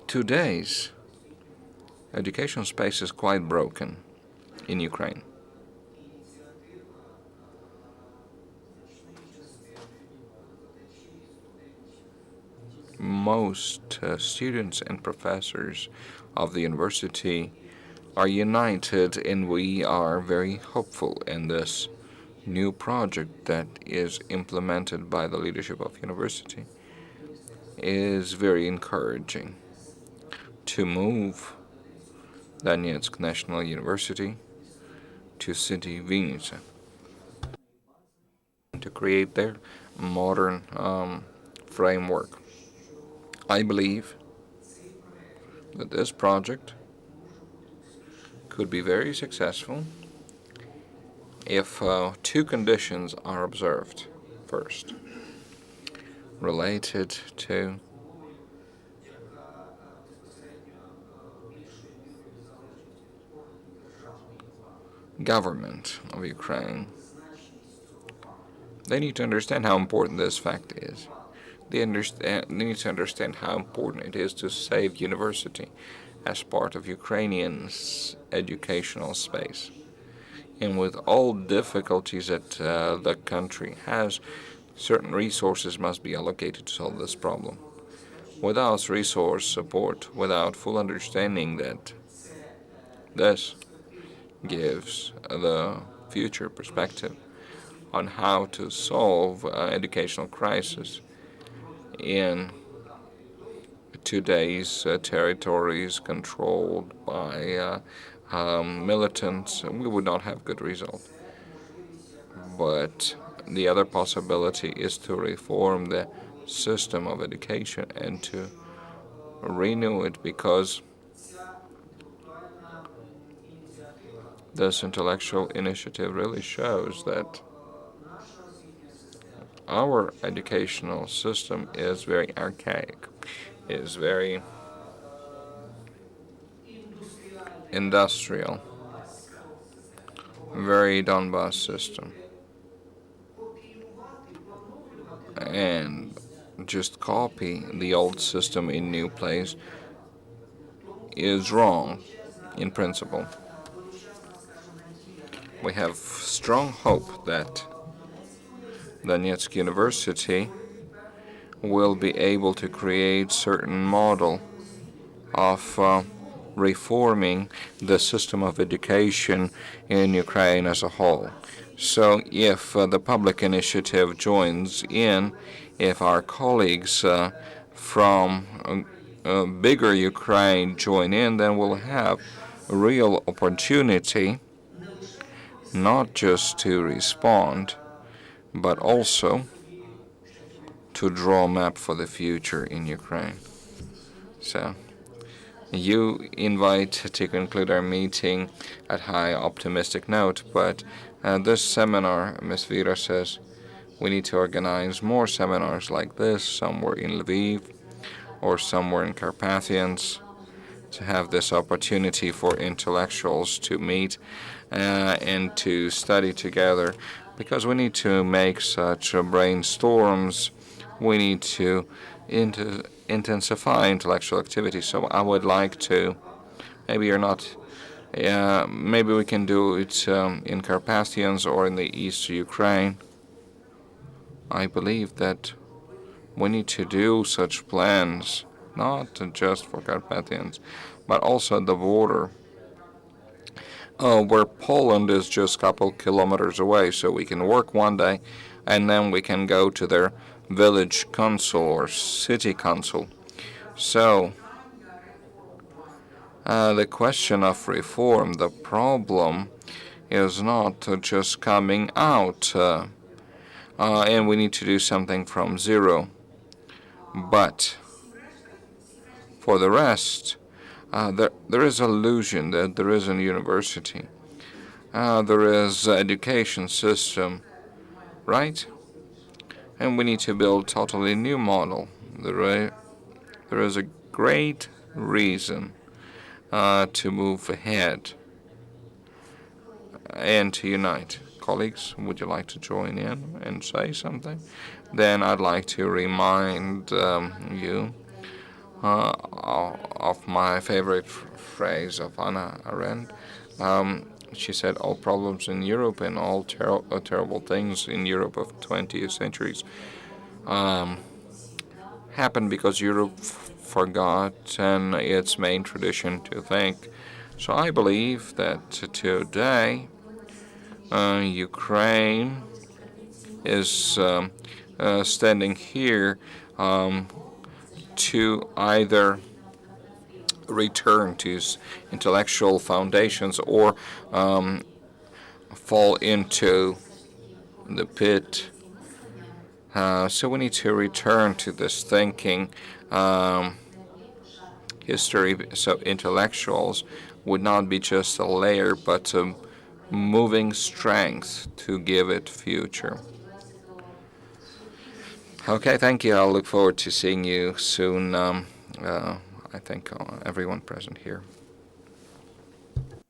S1: Today's education space is quite broken in Ukraine. Most students and professors of the university are united, and we are very hopeful in this new project that is implemented by the leadership of university. Is very encouraging to move Donetsk National University to city Vinnytsia to create their modern framework. I believe that this project could be very successful if two conditions are observed. First, related to government of Ukraine. They need to understand how important this fact is. They need to understand how important it is to save university as part of Ukrainians' educational space. And with all difficulties that the country has, certain resources must be allocated to solve this problem. Without resource support, without full understanding that this gives the future perspective on how to solve educational crisis in today's territories controlled by militants, we would not have good results. But the other possibility is to reform the system of education and to renew it, because this intellectual initiative really shows that our educational system is very archaic, is very industrial, very Donbas system. And just copy the old system in new place is wrong in principle. We have strong hope that Donetsk University will be able to create certain model of reforming the system of education in Ukraine as a whole. So if the public initiative joins in, if our colleagues from bigger Ukraine join in, then we'll have a real opportunity not just to respond, but also to draw a map for the future in Ukraine. So you invite to conclude our meeting at high optimistic note, but this seminar, Ms. Vira says, we need to organize more seminars like this somewhere in Lviv or somewhere in Carpathians, to have this opportunity for intellectuals to meet and to study together, because we need to make such brainstorms. We need to intensify intellectual activity. So I would like to, maybe you're not, maybe we can do it in Carpathians or in the east of Ukraine. I believe that we need to do such plans, not just for Carpathians, but also at the border, where Poland is just a couple kilometers away, so we can work one day and then we can go to their village council or city council. So the question of reform, the problem is not just coming out and we need to do something from zero, but for the rest, there is illusion that there is a university, there is an education system, right? And we need to build a totally new model. There is a great reason to move ahead and to unite. Colleagues, would you like to join in and say something? Then I'd like to remind you of my favorite phrase of Anna Arendt. She said, all problems in Europe and all terrible things in Europe of 20th centuries happened because Europe forgot its main tradition to think. So I believe that today Ukraine is standing here to either return to its intellectual foundations or fall into the pit. So we need to return to this thinking history, so intellectuals would not be just a layer, but a moving strength to give it future. Okay, thank you. I'll look forward to seeing you soon. I think everyone present here.